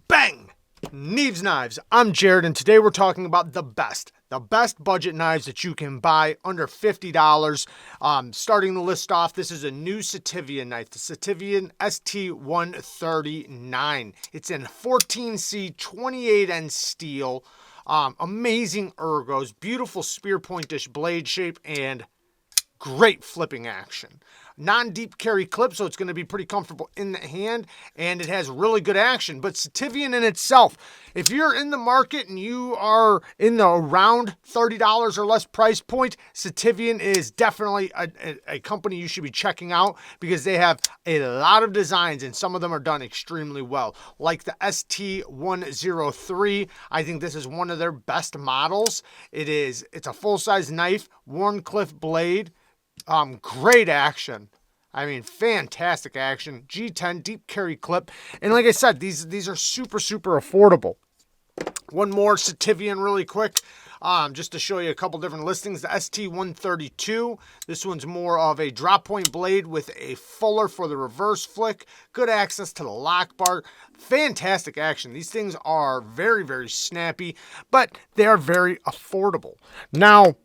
Bang! Neeves Knives. I'm Jared, and today we're talking about the best budget knives that you can buy under $50. Starting the list off, this is a new Sativian knife, the Sativian ST139. It's in 14C 28N steel. Amazing ergos, beautiful spear point-ish blade shape, and great flipping action. Non-deep carry clip, so it's going to be pretty comfortable in the hand, and it has really good action. But Sativian in itself, if you're in the market and you are in the around $30 or less price point, Sativian is definitely a company you should be checking out because they have a lot of designs and some of them are done extremely well. Like the ST103, I think this is one of their best models. It's a full-size knife, Wharncliffe blade. Great action. I mean, fantastic action. G10 deep carry clip. And like I said, these are super affordable. One more Sativian really quick. Just to show you a couple different listings. The ST132. This one's more of a drop point blade with a fuller for the reverse flick. Good access to the lock bar. Fantastic action. These things are very snappy, but they are very affordable. Now,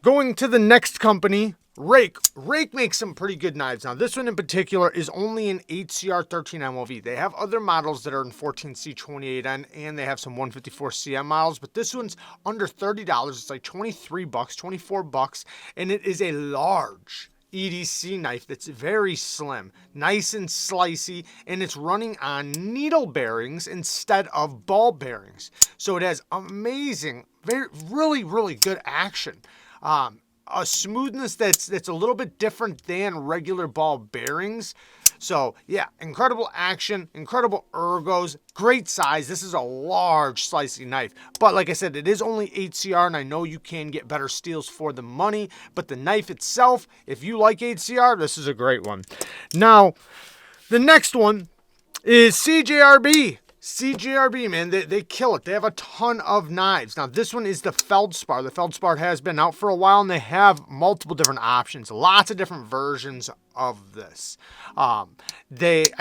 going to the next company, Rake. Rake makes some pretty good knives. Now, this one in particular is only in 8CR 13 MOV. They have other models that are in 14C 28N, and they have some 154 CM models, but this one's under $30. It's like 23 bucks, 24 bucks, and it is a large EDC knife that's very slim, nice and slicey, and it's running on needle bearings instead of ball bearings. So it has amazing, really good action. A smoothness that's a little bit different than regular ball bearings. So yeah, incredible action, incredible ergos, great size. This is a large slicey knife, but like I said, it is only 8CR, and I know you can get better steels for the money, but the knife itself, if you like 8CR, this is a great one. Now, the next one is CJRB. CJRB, man, they kill it. They have a ton of knives. Now, this one is the FELDSPAR. The FELDSPAR has been out for a while, and they have multiple different options. Lots of different versions of this. I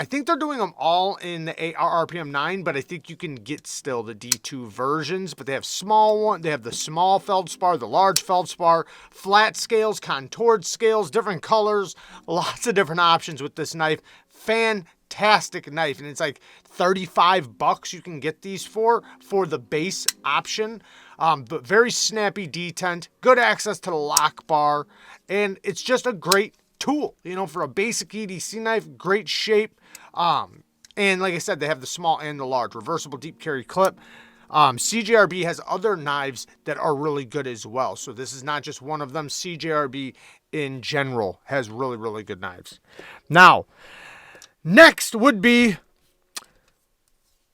think they're doing them all in the RPM 9, but I think you can get still the D2 versions. But they have small one. They have the small FELDSPAR, the large FELDSPAR, flat scales, contoured scales, different colors. Lots of different options with this knife. Fantastic knife, and it's like 35 bucks you can get these for the base option. But very snappy detent, good access to the lock bar, and it's just a great tool, you know, for a basic EDC knife. Great shape, and like I said, they have the small and the large, reversible deep carry clip. CJRB has other knives that are really good as well, so this is not just one of them. CJRB in general has really good knives. Now, next would be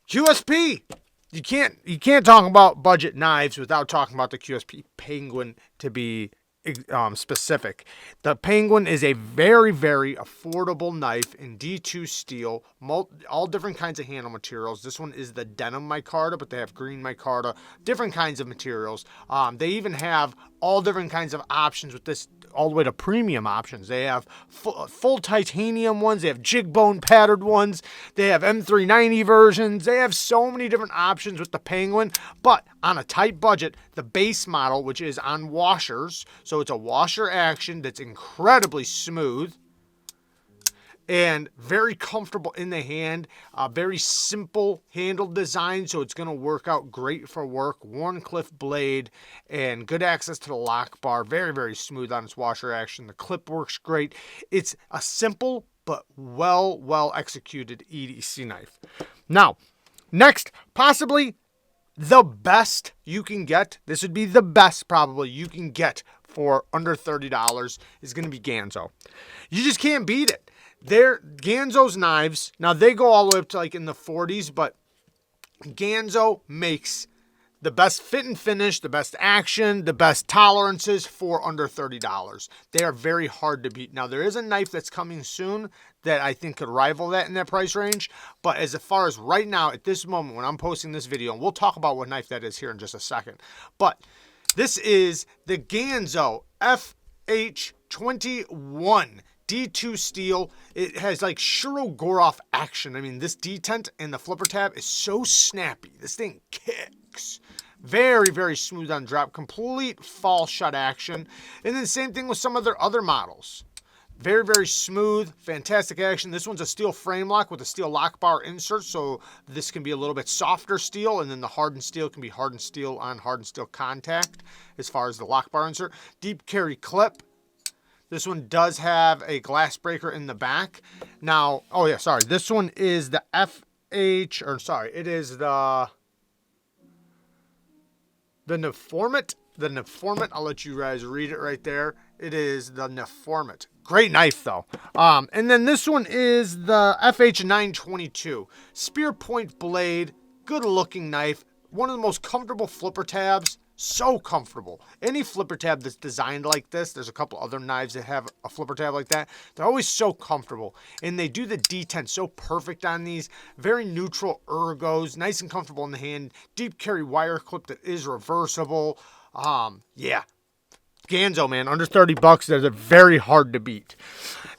QSP. You can't talk about budget knives without talking about the QSP Penguin, to be specific. The Penguin is a very affordable knife in D2 steel, all different kinds of handle materials. This one is the denim micarta, but they have green micarta, different kinds of materials. They even have all different kinds of options with this, all the way to premium options. They have full titanium ones. They have jig bone patterned ones. They have M390 versions. They have so many different options with the Penguin, but on a tight budget, the base model, which is on washers, so it's a washer action that's incredibly smooth and very comfortable in the hand. Very simple handle design, so it's going to work out great for work. Wharncliffe blade and good access to the lock bar. Very smooth on its washer action. The clip works great. It's a simple but well executed EDC knife. Now, next, possibly the best you can get. This would be the best probably you can get for under $30 is going to be Ganzo. You just can't beat it. Ganzo's knives, now they go all the way up to like in the 40s, but Ganzo makes the best fit and finish, the best action, the best tolerances for under $30. They are very hard to beat. Now, there is a knife that's coming soon that I think could rival that in that price range, but as far as right now, at this moment when I'm posting this video, and we'll talk about what knife that is here in just a second, but this is the Ganzo FH21 D2 steel. It has like Shiro-Goroff action. I mean, this detent and the flipper tab is so snappy. This thing kicks. Very, very smooth on drop. Complete fall shut action. And then same thing with some of their other models. Very, very smooth, fantastic action. This one's a steel frame lock with a steel lock bar insert, so this can be a little bit softer steel, and then the hardened steel can be hardened steel on hardened steel contact as far as the lock bar insert. Deep carry clip. This one does have a glass breaker in the back. Now, oh yeah, sorry. This one is the it is the Neformate. The Neformate, I'll let you guys read it right there. It is the Neformate. Great knife, though. And then this one is the FH922. Spear point blade. Good-looking knife. One of the most comfortable flipper tabs. So comfortable. Any flipper tab that's designed like this, there's a couple other knives that have a flipper tab like that. They're always so comfortable. And they do the detent so perfect on these. Very neutral ergos. Nice and comfortable in the hand. Deep carry wire clip that is reversible. Yeah. Ganzo, man, under 30 bucks, they're very hard to beat.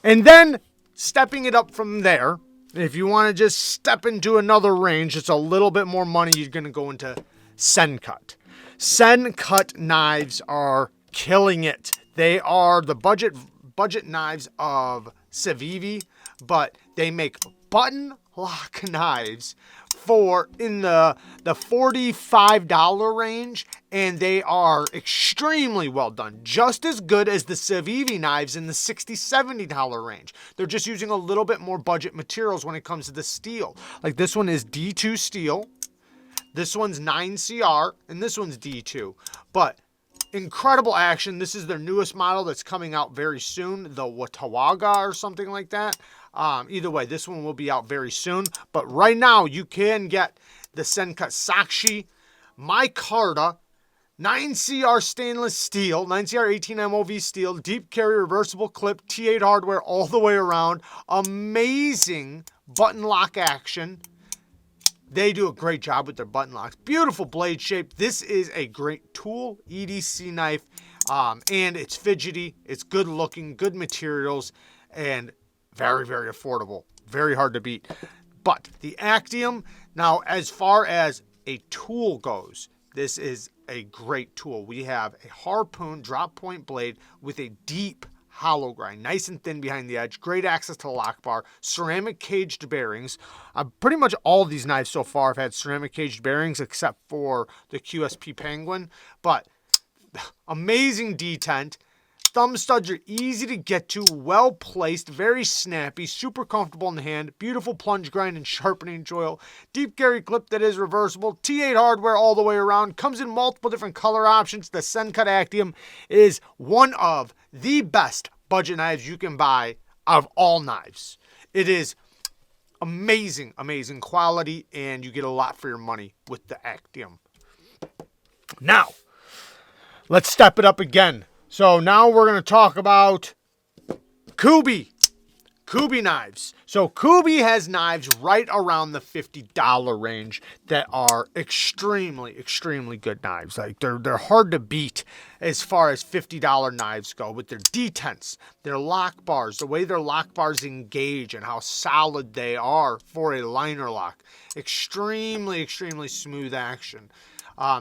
And then, stepping it up from there, if you want to just step into another range, it's a little bit more money, you're going to go into Sendcut. Sendcut knives are killing it. They are the budget knives of CIVIVI, but they make button lock knives for in the $45 range, and they are extremely well done. Just as good as the CIVIVI knives in the $60, $70 range. They're just using a little bit more budget materials when it comes to the steel. Like this one is D2 steel. This one's 9CR, and this one's D2. But incredible action. This is their newest model that's coming out very soon, the Watawaga or something like that. Either way, this one will be out very soon. But right now, you can get the Sendcut SACHSE, Micarta, 9CR stainless steel, 9CR 18 MOV steel, deep carry reversible clip, T8 hardware all the way around. Amazing button lock action. They do a great job with their button locks. Beautiful blade shape. This is a great tool, EDC knife, and it's fidgety. It's good looking, good materials, and very, very affordable. Very hard to beat. But the ACTIUM, now as far as a tool goes, this is a great tool. We have a harpoon drop point blade with a deep hollow grind, nice and thin behind the edge, great access to the lock bar, ceramic caged bearings. Pretty much all of these knives so far have had ceramic caged bearings except for the QSP Penguin, but amazing detent. Thumb studs are easy to get to, well placed, very snappy, super comfortable in the hand, beautiful plunge grind and sharpening choil, deep carry clip that is reversible, T8 hardware all the way around, comes in multiple different color options. The Sendcut ACTIUM is one of the best budget knives you can buy out of all knives. It is amazing, amazing quality, and you get a lot for your money with the ACTIUM. Now, let's step it up again. So now we're going to talk about KUBEY. KUBEY knives. So KUBEY has knives right around the $50 range that are extremely, extremely good knives. Like they're hard to beat as far as $50 knives go with their detents, their lock bars, the way their lock bars engage and how solid they are for a liner lock. Extremely, extremely smooth action.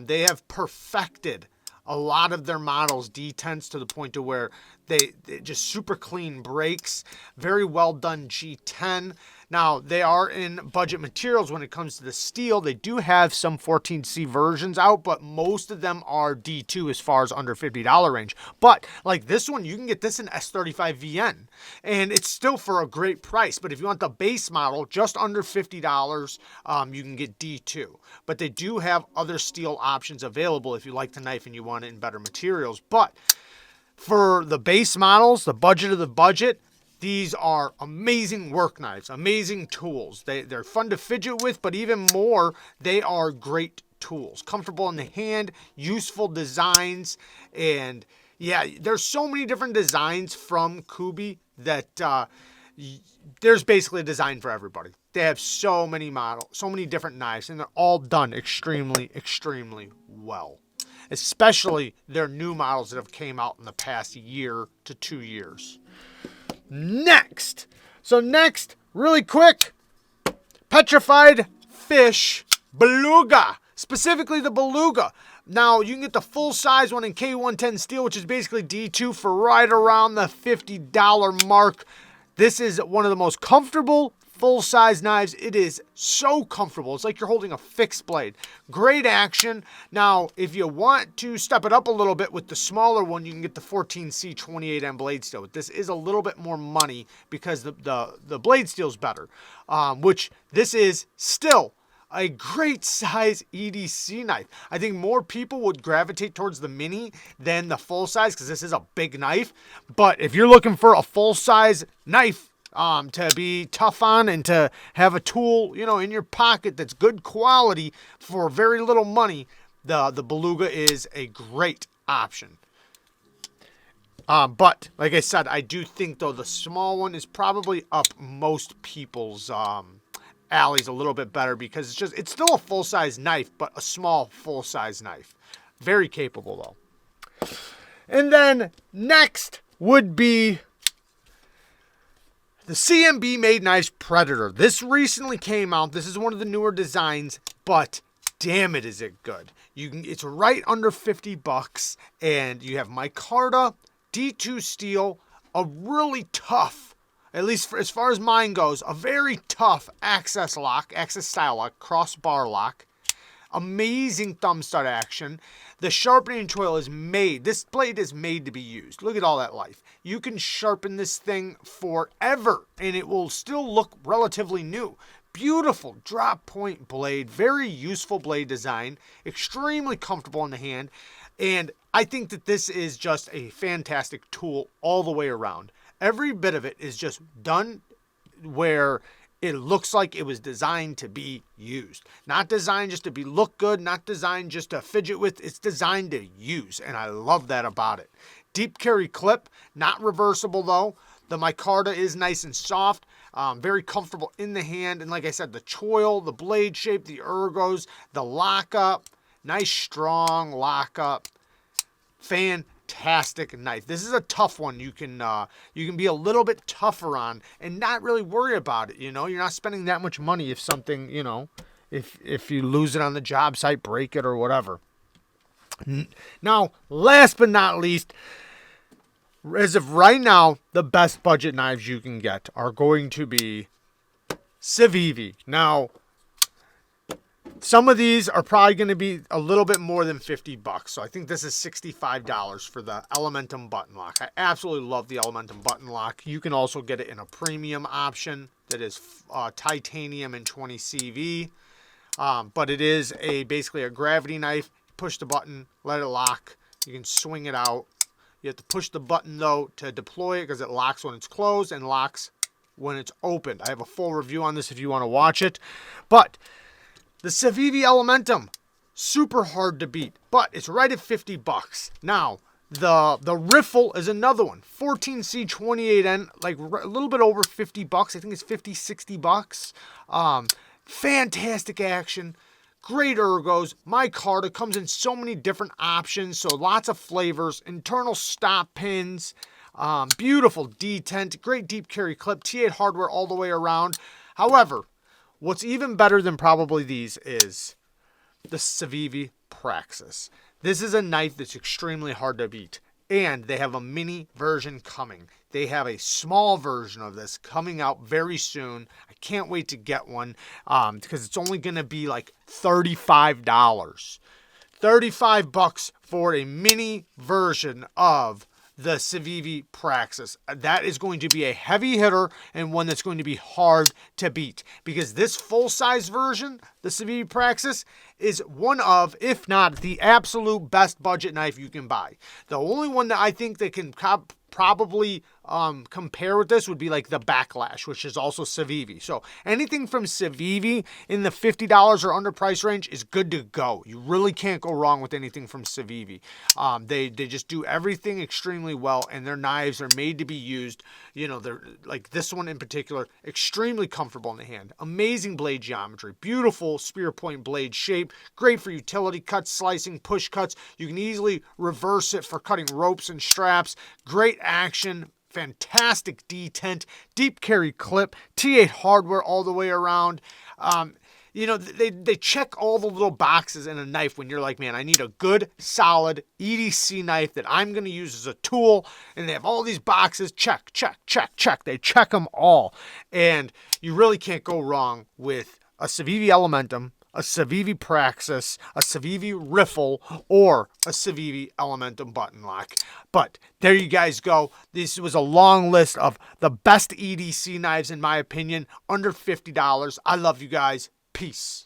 They have perfected a lot of their models detents to the point to where they just super clean brakes, very well done G10. Now, they are in budget materials when it comes to the steel. They do have some 14C versions out, but most of them are D2 as far as under $50 range. But like this one, you can get this in S35VN, and it's still for a great price. But if you want the base model, just under $50, you can get D2. But they do have other steel options available if you like the knife and you want it in better materials. But for the base models, the budget of the budget, these are amazing work knives, amazing tools. They're fun to fidget with, but even more, they are great tools. Comfortable in the hand, useful designs, and yeah, there's so many different designs from KUBEY that there's basically a design for everybody. They have so many models, so many different knives, and they're all done extremely, extremely well. Especially their new models that have came out in the past year to 2 years. Next. So next, really quick, Petrified Fish Beluga. Specifically the Beluga. Now, you can get the full-size one in K110 steel, which is basically D2 for right around the $50 mark. This is one of the most comfortable full-size knives. It is so comfortable. It's like you're holding a fixed blade. Great action. Now, if you want to step it up a little bit with the smaller one, you can get the 14C 28N blade steel. This is a little bit more money because the blade steel is better, which this is still a great size EDC knife. I think more people would gravitate towards the mini than the full size because this is a big knife. But if you're looking for a full size knife to be tough on and to have a tool, you know, in your pocket that's good quality for very little money, the Beluga is a great option. But like I said, I do think though the small one is probably up most people's alleys a little bit better because it's still a full-size knife, but a small full-size knife. Very capable though. And then next would be the CMB Made Knives Predator. This recently came out. This is one of the newer designs, but damn it is it good. It's right under $50 and you have micarta, D2 steel, a really tough, at least as far as mine goes, a very tough access style lock, crossbar lock. Amazing thumb stud action. The sharpening tool is made. This blade is made to be used. Look at all that life. You can sharpen this thing forever and it will still look relatively new. Beautiful drop point blade. Very useful blade design. Extremely comfortable in the hand. And I think that this is just a fantastic tool all the way around. Every bit of it is just done where it looks like it was designed to be used. Not designed just to look good, not designed just to fidget with. It's designed to use, and I love that about it. Deep carry clip, not reversible though. The micarta is nice and soft, very comfortable in the hand. And like I said, the choil, the blade shape, the ergos, the lockup, nice strong lockup. Fantastic knife. This is a tough one. You can be a little bit tougher on and not really worry about it. You know, you're not spending that much money if something, you know, if you lose it on the job site, break it or whatever. Now, last but not least, as of right now, the best budget knives you can get are going to be CIVIVI. Now, some of these are probably going to be a little bit more than $50. So I think this is $65 for the ELEMENTUM button lock. I absolutely love the ELEMENTUM button lock. You can also get it in a premium option that is titanium and 20 CV. But it is basically a gravity knife. Push the button, let it lock. You can swing it out. You have to push the button though to deploy it because it locks when it's closed and locks when it's opened. I have a full review on this if you want to watch it. But the CIVIVI ELEMENTUM, super hard to beat, but it's right at $50. Now, the RIFFLE is another one. 14C 28N, like a little bit over $50. I think it's $50, $60. Fantastic action. Great ergos. Micarta comes in so many different options, so lots of flavors. Internal stop pins. Beautiful detent. Great deep carry clip. T8 hardware all the way around. However, what's even better than probably these is the CIVIVI PRAXIS. This is a knife that's extremely hard to beat. And they have a mini version coming. They have a small version of this coming out very soon. I can't wait to get one because it's only going to be like $35. $35 for a mini version of the CIVIVI PRAXIS. That is going to be a heavy hitter and one that's going to be hard to beat because this full-size version, the CIVIVI PRAXIS, is one of, if not the absolute best budget knife you can buy. The only one that I think that can probably compare with this would be like the Backlash, which is also CIVIVI. So anything from CIVIVI in the $50 or under price range is good to go. You really can't go wrong with anything from CIVIVI. They just do everything extremely well, and their knives are made to be used. You know, they're like this one in particular, extremely comfortable in the hand. Amazing blade geometry, beautiful spear point blade shape, great for utility cuts, slicing, push cuts. You can easily reverse it for cutting ropes and straps. Great action. fantastic detent, deep carry clip, T8 hardware all the way around. You know, they check all the little boxes in a knife when you're like, man, I need a good, solid EDC knife that I'm going to use as a tool. And they have all these boxes, check, check, check, check. They check them all. And you really can't go wrong with a CIVIVI Elementum, a CIVIVI Praxis, a CIVIVI Riffle, or a CIVIVI Elementum button lock. But there you guys go. This was a long list of the best EDC knives, in my opinion, under $50. I love you guys. Peace.